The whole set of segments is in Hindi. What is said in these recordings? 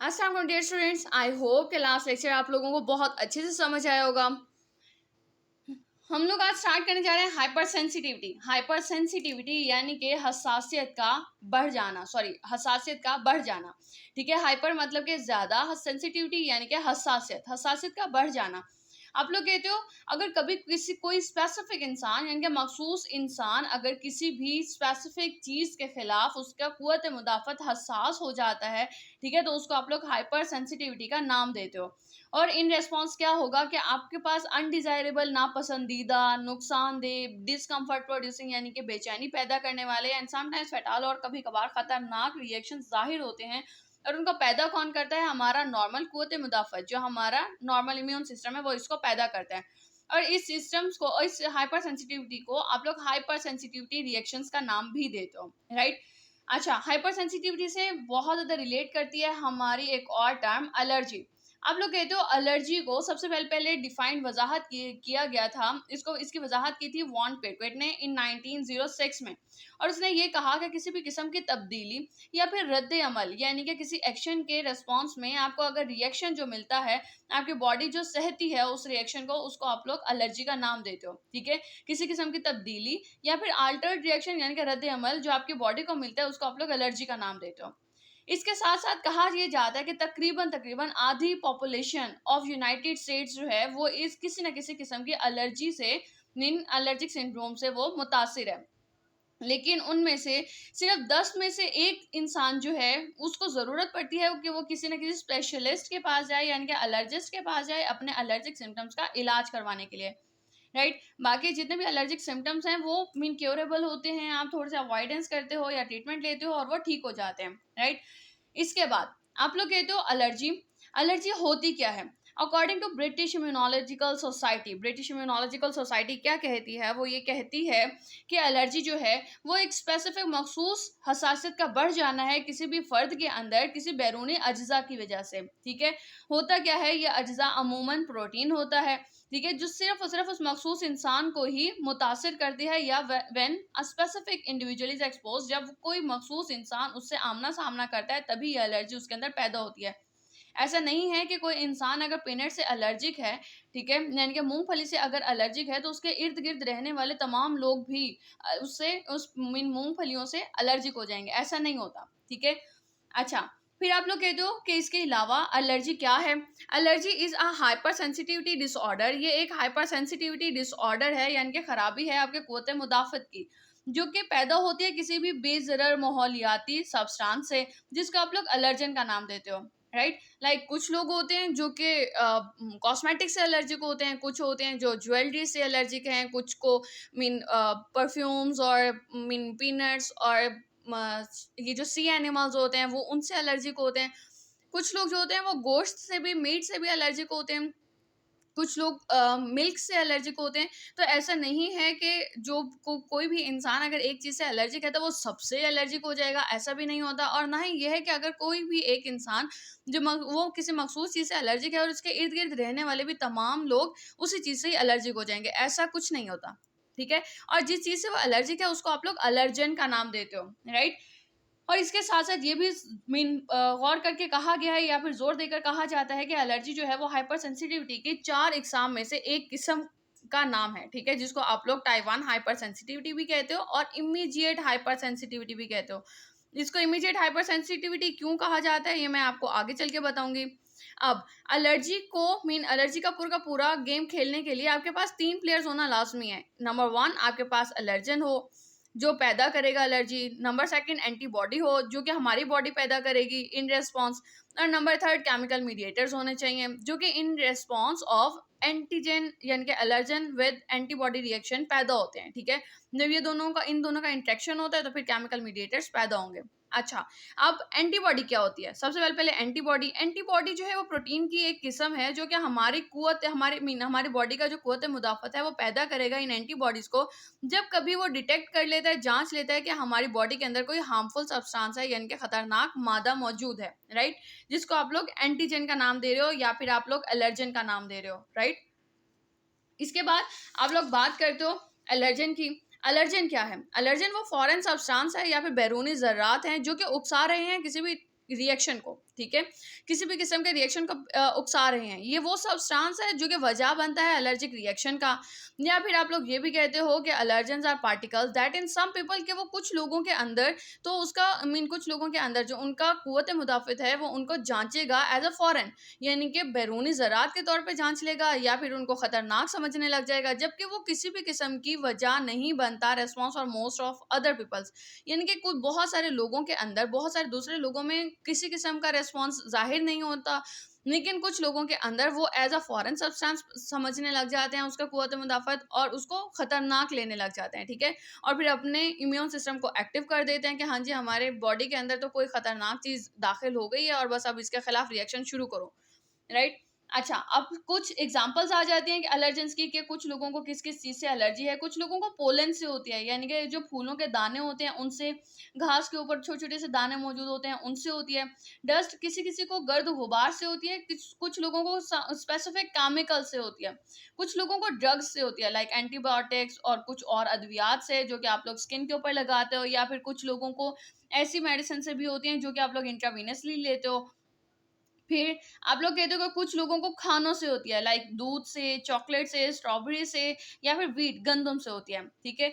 अस्सलाम वालेकुम डियर स्टूडेंट्स, आई होप कि लास्ट लेक्चर आप लोगों को बहुत अच्छे से समझ आया होगा। हम लोग आज स्टार्ट करने जा रहे हैं हाइपर सेंसिटिविटी। हाइपर सेंसिटिविटी यानी कि हसासियत का बढ़ जाना, हसासियत का बढ़ जाना। ठीक है, हाइपर मतलब कि ज़्यादा, सेंसिटिविटी यानी कि हसासियत का बढ़ जाना। आप लोग कहते हो अगर कभी कोई स्पेसिफिक इंसान यानी कि मखसूस इंसान अगर किसी भी स्पेसिफिक चीज़ के खिलाफ उसका कुव्वत मुदाफ़त हसास हो जाता है, ठीक है, तो उसको आप लोग हाइपर सेंसिटिविटी का नाम देते हो। और इन रेस्पॉन्स क्या होगा कि आपके पास अनडिज़ायरेबल, नापसंदीदा, नुकसानदेह, डिस्कम्फर्ट प्रोड्यूसिंग यानी कि बेचैनी पैदा करने वाले एंड समटाइम्स फैटाल और कभी कभार ख़तरनाक रिएक्शन ज़ाहिर होते हैं। और उनका पैदा कौन करता है? हमारा नॉर्मल कुव्वत मुदाफ़त, जो हमारा नॉर्मल इम्यून सिस्टम है वो इसको पैदा करता है। और इस सिस्टम्स को, इस हाइपर सेंसिटिविटी को आप लोग हाइपर सेंसिटिविटी रिएक्शंस का नाम भी देते हो, राइट। अच्छा, हाइपर सेंसिटिविटी से बहुत ज़्यादा रिलेट करती है हमारी एक और टर्म एलर्जी। आप लोग कहते हो एलर्जी को सबसे पहले डिफाइंड वजाहत किया गया था, इसको इसकी वजाहत की थी वॉन पेटवेट ने इन 1906 में। और उसने ये कहा कि किसी भी किस्म की तब्दीली या फिर रद्द अमल यानी कि किसी एक्शन के रिस्पॉन्स में आपको अगर रिएक्शन जो मिलता है, आपकी बॉडी जो सहती है उस रिएक्शन को, उसको आप लोग एलर्जी का नाम देते हो। ठीक है, किसी किस्म की तब्दीली या फिर अल्टर्ड रिएक्शन यानी कि रद्द अमल जो आपकी बॉडी को मिलता है उसको आप लोग एलर्जी का नाम देते हो। इसके साथ साथ कहा यह जाता है कि तकरीबन आधी पॉपुलेशन ऑफ यूनाइटेड स्टेट्स जो है वो इस किसी न किसी किस्म की एलर्जी से, इन एलर्जिक सिंड्रोम से वो मुतासिर है। लेकिन उनमें से सिर्फ 10 में से एक इंसान जो है उसको ज़रूरत पड़ती है कि वो किसी न किसी स्पेशलिस्ट के पास जाए यानी कि एलर्जिस्ट के पास जाए अपने एलर्जिक सिम्टम्स का इलाज करवाने के लिए, राइट। बाकी जितने भी एलर्जिक सिम्टम्स हैं वो मीन क्योरेबल होते हैं, आप थोड़े से अवॉइडेंस करते हो या ट्रीटमेंट लेते हो और वो ठीक हो जाते हैं, राइट। इसके बाद आप लोग कहते हो एलर्जी। एलर्जी होती क्या है? According to British immunological society क्या कहती है? वो ये कहती है कि एलर्जी जो है वो एक स्पेसिफिक मखसूस हसासियत का बढ़ जाना है किसी भी फर्द के अंदर किसी बैरूनी अज्जा की वजह से। ठीक है, होता क्या है, ये अज्जा अमूमन प्रोटीन होता है, ठीक है, जो सिर्फ और सिर्फ उस मखसूस इंसान को ही मुतासिर करती है, या when a specific individual is expose, जब कोई मखसूस इंसान उससे आमना सामना करता है तभी ये एलर्जी उसके अंदर पैदा होती है। ऐसा नहीं है कि कोई इंसान अगर पीनट से एलर्जिक है, ठीक है, यानी कि मूंगफली से अगर एलर्जिक है तो उसके इर्द गिर्द रहने वाले तमाम लोग भी उससे उस मूंगफलियों से एलर्जिक हो जाएंगे, ऐसा नहीं होता। ठीक है, अच्छा, फिर आप लोग कहते हो कि इसके अलावा एलर्जी क्या है? Allergy is a hyper sensitivity disorder. ये एक हाइपर सेंसिटिविटी डिसऑर्डर है यानी कि खराबी है आपके कुव्वत मुदाफ़त की, जो कि पैदा होती है किसी भी बेज़रर माहौलियाती सब्सटेंस से, जिसको आप लोग एलर्जन का नाम देते हो, राइट। लाइक कुछ लोग होते हैं जो कि कॉस्मेटिक से एलर्जिक होते हैं, कुछ होते हैं जो ज्वेलरी से एलर्जिक हैं, कुछ को मीन परफ्यूम्स और मीन पीनट्स और ये जो सी एनिमल्स होते हैं वो उनसे एलर्जिक होते हैं। कुछ लोग जो होते हैं वो गोश्त से भी, मीट से भी एलर्जिक होते हैं। कुछ लोग मिल्क से एलर्जिक होते हैं। तो ऐसा नहीं है कि कोई भी इंसान अगर एक चीज़ से एलर्जिक है तो वो सबसे एलर्जिक हो जाएगा, ऐसा भी नहीं होता। और ना ही ये है कि अगर कोई भी एक इंसान वो किसी मखसूस चीज़ से एलर्जिक है और उसके इर्द गिर्द रहने वाले भी तमाम लोग उसी चीज़ से ही एलर्जिक हो जाएंगे, ऐसा कुछ नहीं होता। ठीक है, और जिस चीज़ से वो एलर्जिक है उसको आप लोग एलर्जन का नाम देते हो, राइट। और इसके साथ-साथ ये भी गौर करके कहा गया है या फिर ज़ोर देकर कहा जाता है कि एलर्जी जो है वो हाइपर सेंसिटिविटी की 4 इकसाम में से एक किस्म का नाम है, ठीक है? जिसको आप लोग टाइवान हाइपर सेंसिटिविटी भी कहते हो और इमीडिएट हाइपर सेंसिटिविटी भी कहते हो। इसको इमीडिएट हाइपर सेंसिटिविटी क्यों कहा जाता है, ये मैं आपको आगे चल के बताऊँगी। अब एलर्जी का पूरा गेम खेलने के लिए आपके पास 3 प्लेयर्स होना लाज़मी है। नंबर 1 आपके पास एलर्जन हो, जो पैदा करेगा एलर्जी। नंबर 2 एंटीबॉडी हो, जो कि हमारी बॉडी पैदा करेगी इन रिस्पॉन्स। और नंबर 3 केमिकल मीडिएटर्स होने चाहिए, जो कि इन रिस्पॉन्स ऑफ एंटीजन यानी कि एलर्जन विद एंटीबॉडी रिएक्शन पैदा होते हैं। ठीक है, जब इन दोनों का इंट्रैक्शन होता है तो फिर केमिकल मीडिएटर्स पैदा होंगे। अच्छा, अब एंटीबॉडी क्या होती है? सबसे पहले एंटीबॉडी जो है वो प्रोटीन की एक किस्म है जो कि हमारी बॉडी का जो कुव्वत मुदाफ़त है वो पैदा करेगा इन एंटीबॉडीज़ को, जब कभी वो डिटेक्ट कर लेता है, जांच लेता है कि हमारी बॉडी के अंदर कोई हार्मफुल सब्सटेंस है यानी कि खतरनाक मादा मौजूद है, राइट। जिसको आप लोग एंटीजन का नाम दे रहे हो या फिर आप लोग एलर्जन का नाम दे रहे हो, राइट। इसके बाद आप लोग बात करते हो एलर्जन की। एलर्जन क्या है? एलर्जन वो फॉरेन सब्सटेंस है या फिर बैरूनी ज़र्रात हैं जो कि उकसा रहे हैं किसी भी रिएक्शन को, ठीक है, किसी भी किस्म के रिएक्शन को उकसा रहे हैं, ये वो सब्सटेंस है जो कि वजह बनता है एलर्जिक रिएक्शन का। या फिर आप लोग ये भी कहते हो कि allergens are particles that in some people, के वो कुछ लोगों के अंदर, तो उसका कुछ लोगों के अंदर जो उनका कुव्वत मुदाफ़त है वो उनको जांचेगा एज अ फॉरेन, यानी कि बैरूनी ज़रात के तौर पे जांच लेगा, या फिर उनको ख़तरनाक समझने लग जाएगा, जबकि वो किसी भी किस्म की वजह नहीं बनता response for most of other peoples, यानी कि कुछ बहुत सारे लोगों के अंदर, बहुत सारे दूसरे लोगों में किसी किस्म का रेस्पॉन्स ज़ाहिर नहीं होता, लेकिन कुछ लोगों के अंदर वो एज अ फॉरेन सब्सटेंस समझने लग जाते हैं उसका कुव्वत मुदाफ़त, और उसको ख़तरनाक लेने लग जाते हैं, ठीक है, और फिर अपने इम्यून सिस्टम को एक्टिव कर देते हैं कि हाँ जी, हमारे बॉडी के अंदर तो कोई ख़तरनाक चीज़ दाखिल हो गई है और बस अब इसके खिलाफ रिएक्शन शुरू करो, राइट। अच्छा, अब कुछ एग्जांपल्स आ जाती हैं कि एलर्जेंस की, कि कुछ लोगों को किस किस चीज़ से एलर्जी है। कुछ लोगों को पोलन से होती है, यानी कि जो फूलों के दाने होते हैं उनसे, घास के ऊपर छोटे छोटे से दाने मौजूद होते हैं उनसे होती है। डस्ट किसी किसी को गर्द गुबार से होती है, कुछ लोगों को स्पेसिफिक केमिकल से होती है, कुछ लोगों को ड्रग्स से होती है लाइक एंटीबायोटिक्स, और कुछ और अद्वियात से जो कि आप लोग स्किन के ऊपर लगाते हो, या फिर कुछ लोगों को ऐसी मेडिसिन से भी होती हैं जो कि आप लोग इंट्रावीनसली लेते हो। फिर आप लोग कहते हो कि कुछ लोगों को खानों से होती है लाइक दूध से, चॉकलेट से, स्ट्रॉबेरी से, या फिर व्हीट गंदम से होती है, ठीक है।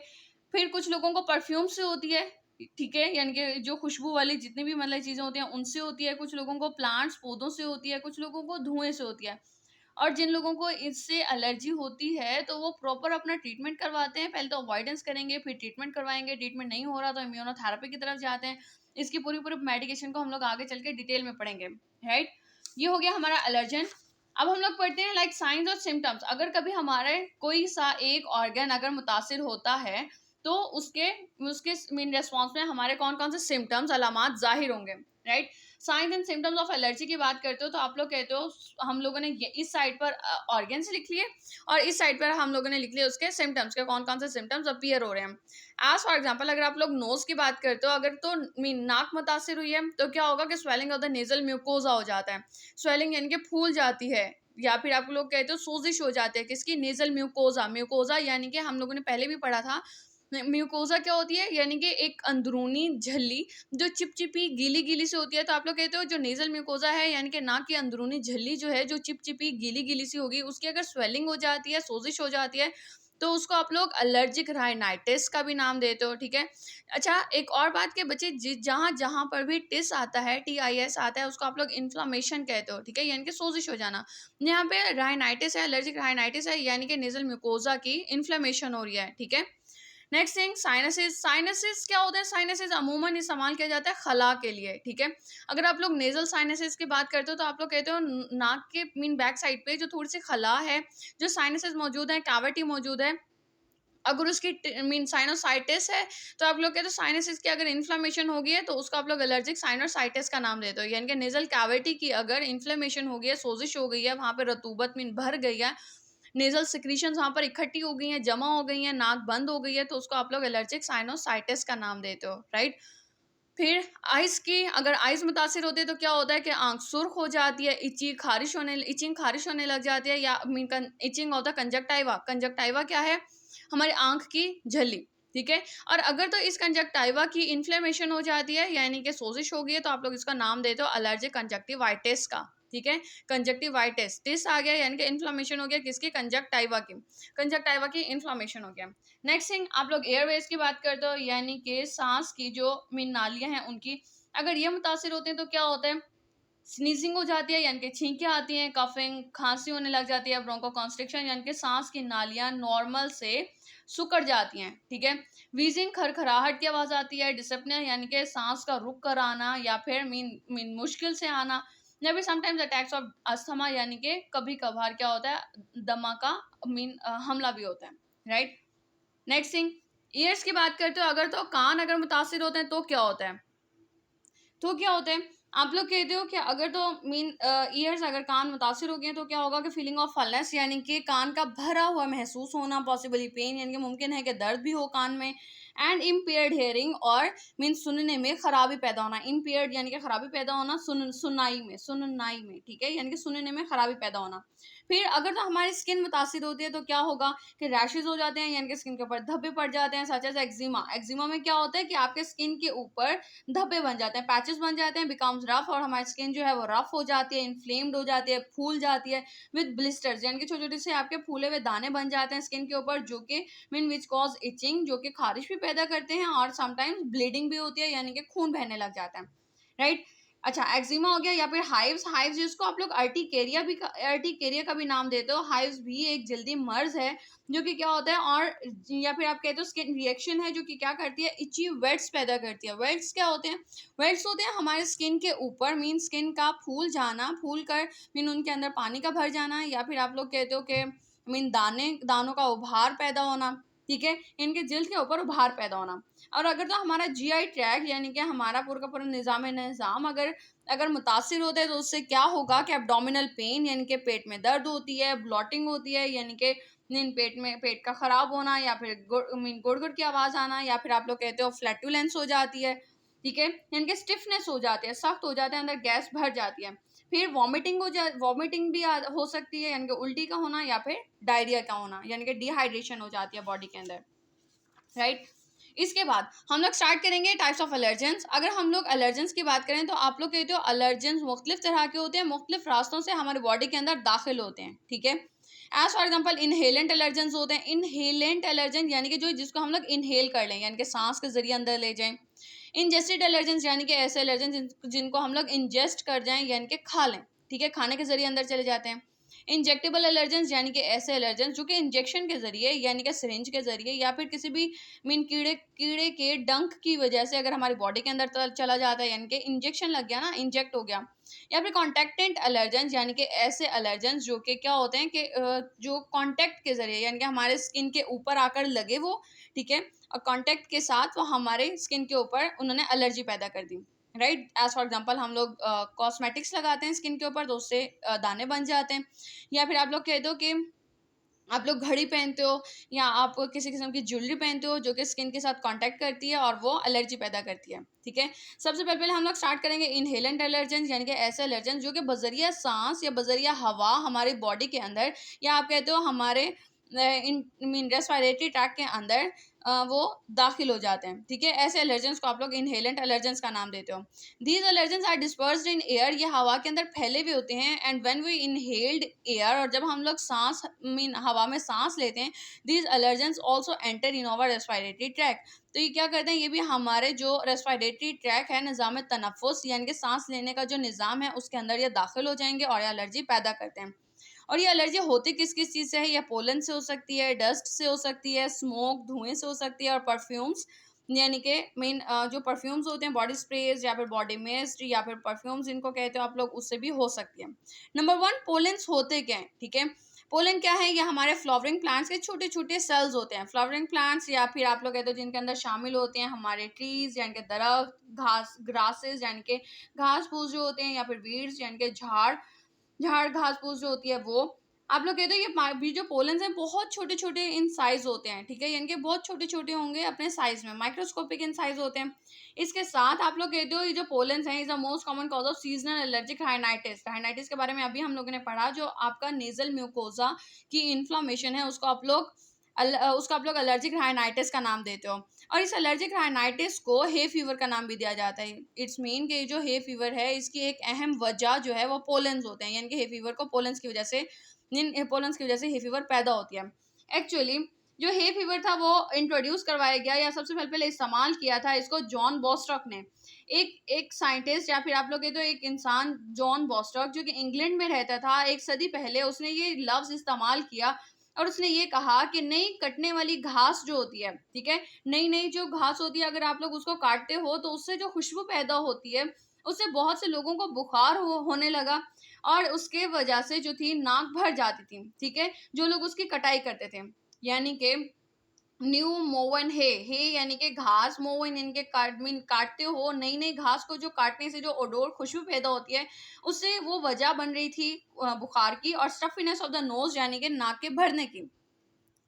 फिर कुछ लोगों को परफ्यूम से होती है, ठीक है, यानी कि जो खुशबू वाली जितनी भी मतलब चीज़ें होती हैं उनसे होती है। कुछ लोगों को प्लांट्स पौधों से होती है, कुछ लोगों को धुएं से होती है। और जिन लोगों को इससे एलर्जी होती है तो वो प्रॉपर अपना ट्रीटमेंट करवाते हैं, पहले तो अवॉइडेंस करेंगे, फिर ट्रीटमेंट करवाएंगे, ट्रीटमेंट नहीं हो रहा तो इम्यूनोथेरेपी की तरफ जाते हैं। इसकी पूरी पूरी मेडिकेशन को हम लोग आगे चल के डिटेल में पढ़ेंगे, राइट। ये हो गया हमारा एलर्जन। अब हम लोग पढ़ते हैं लाइक साइंस और सिम्टम्स। अगर कभी हमारे कोई सा एक ऑर्गन अगर मुतासिर होता है तो उसके उसके मीन रेस्पॉन्स में हमारे कौन कौन से सिम्टम्स अलामात जाहिर होंगे, right. Science and symptoms of allergy की बात करते हो तो आप लोग कहते हो, हम लोगों ने इस साइड पर ऑर्गन्स लिख लिए और इस साइड पर हम लोगों ने लिख लिया उसके सिम्टम्स के कौन कौन से सिम्टम्स अपीयर हो रहे हैं। एज फॉर एग्जाम्पल, अगर आप लोग नोज की बात करते हो, अगर तो मीन नाक मुतासिर हुई है तो क्या होगा कि swelling of the nasal mucosa हो जाता है, स्वेलिंग यानी कि फूल जाती है, या फिर आप लोग कहते हो सोजिश हो जाती है किसकी, नेजल म्यूकोजा। म्यूकोजा यानी कि हम लोगों ने पहले भी पढ़ा था, म्यूकोजा क्या होती है, यानी कि एक अंदरूनी झिल्ली जो चिपचिपी गीली गीली से होती है। तो आप लोग कहते हो जो नेजल म्यूकोजा है यानी कि नाक की अंदरूनी झिल्ली जो है जो चिपचिपी गीली गीली सी होगी, उसकी अगर स्वेलिंग हो जाती है, सोजिश हो जाती है, तो उसको आप लोग एलर्जिक राइनाइटिस का भी नाम देते हो, ठीक है। अच्छा, एक और बात के बच्चे, जहाँ जहाँ पर भी टिस आता है, TIS आता है, उसको आप लोग इन्फ्लामेशन कहते हो, ठीक है, यानी कि सोजिश हो जाना। यहाँ पे राइनाइटिस है, एलर्जिक राइनाइटिस है, यानी कि नेजल म्यूकोजा की इन्फ्लेमेशन हो रही है, ठीक है। Next thing, sinuses. साइनसिस क्या होता है, साइनसिस अमूमन इस्तेमाल किया जाता है खला के लिए, ठीक है। अगर आप लोग नेजल साइनसिस की बात करते हो तो आप लोग कहते हो नाक के बैक साइड पे जो थोड़ी सी खला है, जो साइनसिस मौजूद है, कैविटी मौजूद है, अगर उसकी साइनोसाइटिस है तो आप लोग कहते हो साइनसिस की अगर इन्फ्लेमेशन हो गई है तो उसको आप लोग एलर्जिक साइनोसाइटिस का नाम देते हो, यानी कि नेजल कैविटी की अगर इन्फ्लेमेशन हो गई है, सोजिश हो गई है, वहाँ पे रतूबत भर गई है, नेजल सिक्रीशंस वहाँ पर इकट्ठी हो गई हैं, जमा हो गई हैं, नाक बंद हो गई है, तो उसको आप लोग एलर्जिक साइनोसाइटिस का नाम देते हो, राइट। फिर आइज़ की, अगर आइज़ मुतासिर होती है तो क्या होता है कि आँख सुर्ख हो जाती है, इचिंग खारिश होने लग जाती है, या इचिंग होता है कंजक्टाइवा। कंजक्टाइवा क्या है, हमारी आँख की झिल्ली, ठीक है। और अगर तो इस कंजक्टाइवा की इन्फ्लेमेशन हो जाती है यानी कि सोजिश हो गई है तो आप लोग इसका नाम देते हो एलर्जिक कंजक्टिवाइटिस का, ठीक है। कंजक्टिवाइटिस, टिस आ गया यानी कि इन्फ्लेमेशन हो गया किसकी, कंजक्टाइवा की इन्फ्लेमेशन हो गया। नेक्स्ट थिंग, आप लोग एयरवेज की बात करते हो, यानी कि सांस की जो नालियां हैं उनकी, अगर ये मुतासिर होते हैं तो क्या होता है, स्नीजिंग हो जाती है यानी कि छींकें आती हैं, कफिंग खांसी होने लग जाती है, ब्रोंको कॉन्स्ट्रिक्शन यानी कि सांस की नालियां नॉर्मल से सुकड़ जाती हैं, ठीक है। वीजिंग खरखराहट की आवाज़ आती है, डिसपनिया यानी कि सांस का रुक कर आना, या फिर मीन मुश्किल से आना, या फिर समटाइम्स अटैक्स ऑफ अस्थमा यानी कि कभी कभार क्या होता है, दमा का हमला भी होता है, राइट। नेक्स्ट थिंग, ईयर्स की बात करते हो, अगर तो कान अगर मुतासिर होते हैं तो क्या होता है, आप लोग कहते हो कि अगर तो ईयर्स अगर कान मुतासिर हो गए तो क्या होगा कि फीलिंग ऑफ फलनेस यानी कि कान का भरा हुआ महसूस होना, पॉसिबली पेन यानी कि मुमकिन है कि दर्द भी हो कान में, एंड इम्पेयर्ड हेयरिंग, और मीन सुनने में खराबी पैदा होना, इम्पेयर्ड यानी कि खराबी पैदा होना, सुननाई में, ठीक है, यानी कि सुनने में खराबी पैदा होना। फिर अगर तो हमारी स्किन मुतासिर होती है तो क्या होगा कि रैशेज हो जाते हैं, यानी कि स्किन के ऊपर धब्बे पड़ जाते हैं, सच एज एक्जिमा। एक्जिमा में क्या होता है कि आपके स्किन के ऊपर धब्बे बन जाते हैं, पैचेस बन जाते हैं, बिकम्स रफ, और हमारी स्किन जो है वो रफ हो जाती है, इन्फ्लेम्ड हो जाती है, फूल जाती है, विद ब्लिस्टर्स, यानी कि छोटे छोटे से आपके फूले हुए दाने बन जाते हैं स्किन के ऊपर, जो कि मीन विच कॉज इचिंग, जो कि खारिश भी पैदा करते हैं, और समटाइम्स ब्लीडिंग भी होती है, यानी कि खून बहने लग जाता है, राइट। अच्छा, एक्जिमा हो गया। या फिर हाइव्स जिसको आप लोग अर्टिकेरिया का भी नाम देते हो। हाइव्स भी एक जल्दी मर्ज है जो कि क्या होता है, और या फिर आप कहते हो स्किन रिएक्शन है, जो कि क्या करती है, इची वेट्स पैदा करती है। वेट्स क्या होते हैं? वेट्स होते हैं हमारे स्किन के ऊपर, मीन स्किन का फूल जाना, फूल कर मीन उनके अंदर पानी का भर जाना, या फिर आप लोग कहते हो कि मीन दानों का उभार पैदा होना, ठीक है, इनके जिल्द के ऊपर उभार पैदा होना। और अगर तो हमारा जीआई ट्रैक, यानी कि हमारा पूरा का पूरा निज़ाम अगर मुतासिर होता है तो उससे क्या होगा कि एब्डोमिनल पेन, यानी कि पेट में दर्द होती है, ब्लॉटिंग होती है, यानी कि पेट का खराब होना, या फिर गुड़ की आवाज़ आना, या फिर आप लोग कहते हो फ्लैटुलेंस हो जाती है, ठीक है, यानी कि स्टिफनेस हो जाती है, सख्त हो जाते हैं, अंदर गैस भर जाती है। फिर वॉमिटिंग भी हो सकती है, यानी कि उल्टी का होना, या फिर डायरिया का होना, यानी कि डिहाइड्रेशन हो जाती है बॉडी के अंदर, राइट। इसके बाद हम लोग स्टार्ट करेंगे टाइप्स ऑफ एलर्जेंस। अगर हम लोग एलर्जेंस की बात करें तो आप लोग कहते हो एलर्जेंस मुख्तलिफ तरह के होते हैं, मुख्तलिफ रास्तों से हमारे बॉडी के अंदर दाखिल होते हैं, ठीक है। As for example inhalant allergens होते हैं। इनहेलेंट एलर्जेंस यानी कि जिसको हम लोग इनहेल कर लें, यानी कि सांस के जरिए अंदर ले जाएं। इंजेस्टेड एलर्जेंस यानी कि ऐसे एलर्जेंस जिनको हम लोग इंजेस्ट कर जाएं, यानी कि खा लें, ठीक है, खाने के जरिए अंदर चले जाते हैं। इंजेक्टेबल एलर्जेंस यानी कि ऐसे एलर्जेंस जो कि इंजेक्शन के जरिए, यानी कि सिरिंज के जरिए, या फिर किसी भी कीड़े के डंक की वजह से अगर हमारी बॉडी के अंदर चला जाता है, यानी कि इंजेक्शन लग गया ना, इंजेक्ट हो गया। या फिर कॉन्टेक्टेंट एलर्जेंस यानी कि ऐसे एलर्जेंस जो कि क्या होते हैं कि जो कॉन्टेक्ट के जरिए, यानी कि हमारे स्किन के ऊपर आकर लगे वो, ठीक है, और कॉन्टेक्ट के साथ वो हमारे स्किन के ऊपर उन्होंने एलर्जी पैदा कर दी, राइट। एज फॉर एग्जाम्पल हम लोग कॉस्मेटिक्स लगाते हैं स्किन के ऊपर, तो उससे दाने बन जाते हैं। या फिर आप लोग कह दो कि आप लोग घड़ी पहनते हो, या आप किसी किस्म की ज्वेलरी पहनते हो जो कि स्किन के साथ कांटेक्ट करती है और वो एलर्जी पैदा करती है, ठीक है। सबसे पहले हम लोग स्टार्ट करेंगे इनहेलेंट एलर्जेंस, यानी कि ऐसे एलर्जेंस जो कि बजरिया सांस या बजरिया हवा हमारी बॉडी के अंदर, या आप कहते हो हमारे रेस्पिरेटरी ट्रैक्ट के अंदर वो दाखिल हो जाते हैं, ठीक है। ऐसे एलर्जेंस को आप लोग इनहेलेंट एलर्जेंस का नाम देते हो। These allergens are dispersed in air, ये हवा के अंदर फैले हुए होते हैं। And when we inhaled air, और जब हम लोग हवा में सांस लेते हैं, these allergens also enter in our respiratory tract, तो ये क्या करते हैं, ये भी हमारे जो रेस्पिरेटरी ट्रैक है, निज़ाम तनफ़ुस यानी कि सांस लेने का जो निज़ाम है उसके अंदर ये दाखिल हो जाएंगे और ये एलर्जी पैदा करते हैं। और ये एलर्जी होती किस किस चीज़ से है? या पोलन से हो सकती है, डस्ट से हो सकती है, स्मोक धुएं से हो सकती है, और परफ्यूम्स, यानी कि जो परफ्यूम्स होते हैं, बॉडी स्प्रेज या फिर बॉडी मिस्ट या फिर परफ्यूम्स इनको कहते हो आप लोग, उससे भी हो सकती है। नंबर 1, पोलेंस होते क्या हैं, ठीक है। पोलन क्या है? ये हमारे फ्लावरिंग प्लांट्स के छोटे छोटे सेल्स होते हैं। फ्लावरिंग प्लांट्स या फिर आप लोग कहते हो जिनके अंदर शामिल होते हैं हमारे ट्रीज यानी कि दरख्त, ग्रासेस यानी कि घास फूस जो होते हैं, या फिर वीड्स यानी कि झाड़ घास फूस जो होती है वो। आप लोग कहते हो ये जो पोलन्स हैं बहुत छोटे छोटे इन साइज होते हैं, ठीक है, यानी कि बहुत छोटे छोटे होंगे अपने साइज में, माइक्रोस्कोपिक इन साइज होते हैं। इसके साथ आप लोग कहते हो ये जो पोलन्स हैं is the most common cause of seasonal allergic rhinitis. Rhinitis के बारे में अभी हम लोगों ने पढ़ा, जो आपका नेजल म्यूकोजा की इन्फ्लामेशन है उसको आप लोग एलर्जिक राइनाइटिस का नाम देते हो। और इस एलर्जिक राइनाइटिस को हे फीवर का नाम भी दिया जाता है। इट्स मीन कि जो हे फीवर है इसकी एक अहम वजह जो है वो पोलेंस होते हैं, यानी कि हे फीवर को पोलेंस की वजह से हे फीवर पैदा होती है। एक्चुअली जो हे फीवर था वो इंट्रोड्यूस करवाया गया, या सबसे पहले इस्तेमाल किया था इसको जॉन बॉस्टॉक ने। एक साइंटिस्ट या फिर आप लोग तो एक इंसान जॉन बॉस्टॉक जो कि इंग्लैंड में रहता था 1 सदी पहले, उसने ये लफ्ज इस्तेमाल किया और उसने ये कहा कि नई कटने वाली घास जो होती है, ठीक है, नई नई जो घास होती है अगर आप लोग उसको काटते हो तो उससे जो खुशबू पैदा होती है उससे बहुत से लोगों को बुखार होने लगा, और उसके वजह से जो थी नाक भर जाती थी, ठीक है, जो लोग उसकी कटाई करते थे। यानी कि न्यू मोवन हे यानी कि घास, मोवन इनके काटते हो, नई नई घास को जो काटने से जो ओडोर खुशबू पैदा होती है उससे वो वजह बन रही थी बुखार की, और स्टफीनेस ऑफ द नोज यानी कि नाक के भरने की,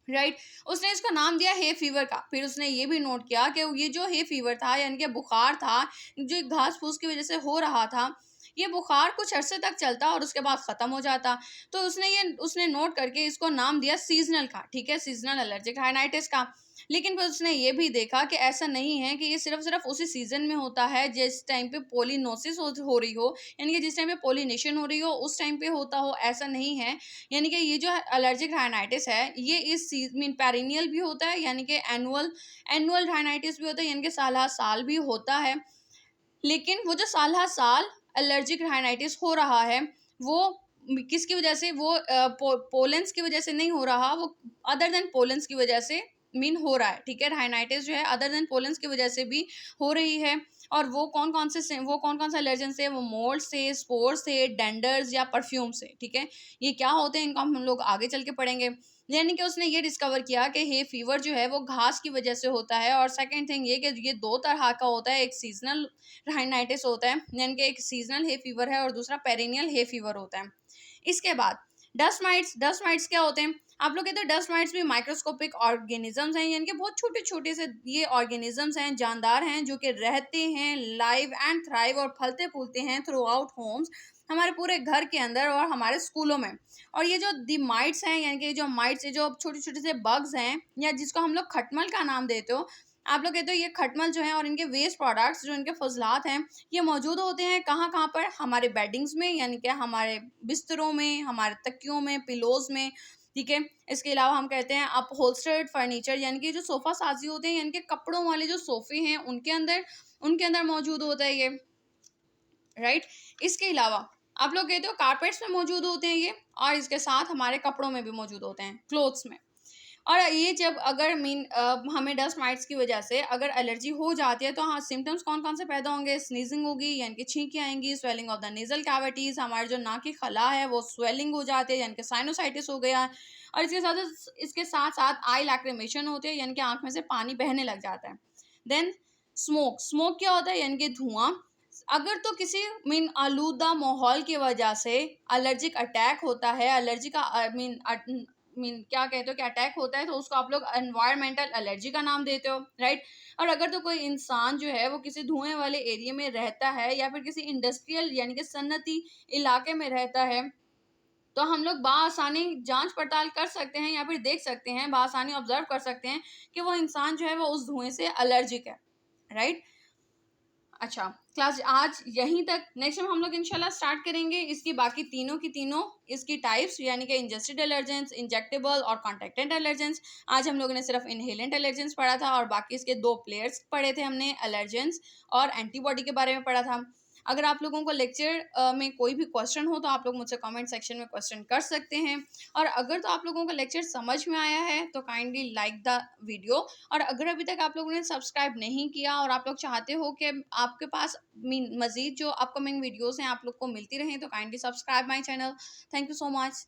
राइट। उसने इसका नाम दिया हे फीवर का। फिर उसने ये भी नोट किया कि ये जो हे फीवर था यानी कि बुखार था, जो घास फूस की वजह से हो रहा था, ये बुखार कुछ अरसे तक चलता और उसके बाद ख़त्म हो जाता। तो उसने नोट करके इसको नाम दिया सीजनल का, ठीक है, सीजनल एलर्जिक राइनाइटिस का। लेकिन फिर उसने ये भी देखा कि ऐसा नहीं है कि ये सिर्फ उसी सीज़न में होता है जिस टाइम पे पोलिनोसिस हो रही हो, यानी कि जिस टाइम पे पोलिनेशन हो रही हो उस टाइम पे होता हो, ऐसा नहीं है। यानी कि ये जो एलर्जिक राइनाइटिस है ये इस मीन पेरिनियल भी होता है, यानी कि एनुअल एनुअल राइनाइटिस भी होता है, यानी कि साल हर साल भी होता है। लेकिन वो जो साल हर साल एलर्जिक राइनाइटिस हो रहा है वो किसकी वजह से, वो पोलेंस की वजह से नहीं हो रहा, वो अदर देन पोलेंस की वजह से मीन हो रहा है, ठीक है। राइनाइटिस जो है अदर देन पोलेंस की वजह से भी हो रही है। और वो कौन कौन से एलर्जन से, वो मोल्ड से, स्पोर से, डेंडर्स या परफ्यूम से, ठीक है। ये क्या होते हैं इनको हम लोग आगे चल के पढ़ेंगे। यानी कि उसने ये डिस्कवर किया कि हे फीवर जो है वो घास की वजह से होता है। और सेकंड थिंग ये कि ये दो तरह का होता है, एक सीजनल राइनाइटिस होता है, यानी कि एक सीजनल हे फीवर है और दूसरा पेरिनियल हे फीवर होता है। इसके बाद डस्ट माइट्स क्या होते हैं? आप लोग कहते हैं डस्ट माइट्स भी माइक्रोस्कोपिक ऑर्गेनिजम्स हैं, यानी कि बहुत छोटे छोटे से ये ऑर्गेनिजम्स हैं, जानदार हैं, जो कि रहते हैं लाइव एंड थ्राइव और फलते फूलते हैं थ्रू आउट होम्स, हमारे पूरे घर के अंदर और हमारे स्कूलों में। और ये जो दी माइट्स हैं, यानी कि जो माइट्स, जो छोटे छोटे से बग्स हैं, या जिसको हम लोग खटमल का नाम देते हो, आप लोग कहते हो, ये खटमल जो है और इनके वेस्ट प्रोडक्ट्स जो इनके फजलात हैं, ये मौजूद होते हैं कहाँ कहाँ पर? हमारे बेडिंग्स में, यानी कि हमारे बिस्तरों में, हमारे तकियों में, पिलोज में, ठीक है। इसके अलावा हम कहते हैं अपहोल्स्टर्ड फर्नीचर, यानी कि जो सोफ़ा साजी होते हैं, यानी कि कपड़ों वाले जो सोफ़े हैं उनके अंदर मौजूद होता है ये, राइट। इसके अलावा आप लोग कहते हो कारपेट्स में मौजूद होते हैं ये, और इसके साथ हमारे कपड़ों में भी मौजूद होते हैं, क्लोथ्स में। और ये जब अगर हमें डस्ट माइट्स की वजह से अगर एलर्जी हो जाती है तो हाँ, सिम्टम्स कौन कौन से पैदा होंगे? स्नीजिंग होगी, यानी कि छींकें आएंगी, swelling of the nasal cavities, हमारे जो नाक की खला है वो स्वेलिंग हो जाती है, यानी कि साइनोसाइटिस हो गया। और इसके साथ साथ आई लैक्रिमेशन होती है, यानी कि आंख में से पानी बहने लग जाता है। देन स्मोक क्या होता है? यानी कि धुआं। अगर तो किसी आलूदा माहौल की वजह से एलर्जिक अटैक होता है, एलर्जी का क्या कहते हो कि अटैक होता है, तो उसको आप लोग एनवायरमेंटल एलर्जी का नाम देते हो, राइट। और अगर तो कोई इंसान जो है वो किसी धुएं वाले एरिया में रहता है या फिर किसी इंडस्ट्रियल यानी कि सन्नती इलाके में रहता है, तो हम लोग बाआसानी जांच पड़ताल कर सकते हैं या फिर देख सकते हैं, बाआसानी ऑब्जर्व कर सकते हैं कि वो इंसान जो है वो उस धुएं से एलर्जिक है, राइट। अच्छा, क्लास आज यहीं तक। नेक्स्ट टाइम हम लोग इंशाल्लाह स्टार्ट करेंगे इसकी बाकी तीनों की तीनों इसकी टाइप्स, यानी कि इंजेस्टेड एलर्जेंस, इंजेक्टेबल और कॉन्टैक्टेंट एलर्जेंस। आज हम लोगों ने सिर्फ इनहेलेंट एलर्जेंस पढ़ा था और बाकी इसके दो प्लेयर्स पढ़े थे हमने, एलर्जेंस और एंटीबॉडी के बारे में पढ़ा था। अगर आप लोगों को लेक्चर में कोई भी क्वेश्चन हो तो आप लोग मुझसे कमेंट सेक्शन में क्वेश्चन कर सकते हैं। और अगर तो आप लोगों को लेक्चर समझ में आया है तो काइंडली लाइक द वीडियो। और अगर अभी तक आप लोगों ने सब्सक्राइब नहीं किया और आप लोग चाहते हो कि आपके पास मज़ीद जो अपकमिंग वीडियोस हैं आप लोग को मिलती रहें, तो kindly subscribe my channel. Thank you so much.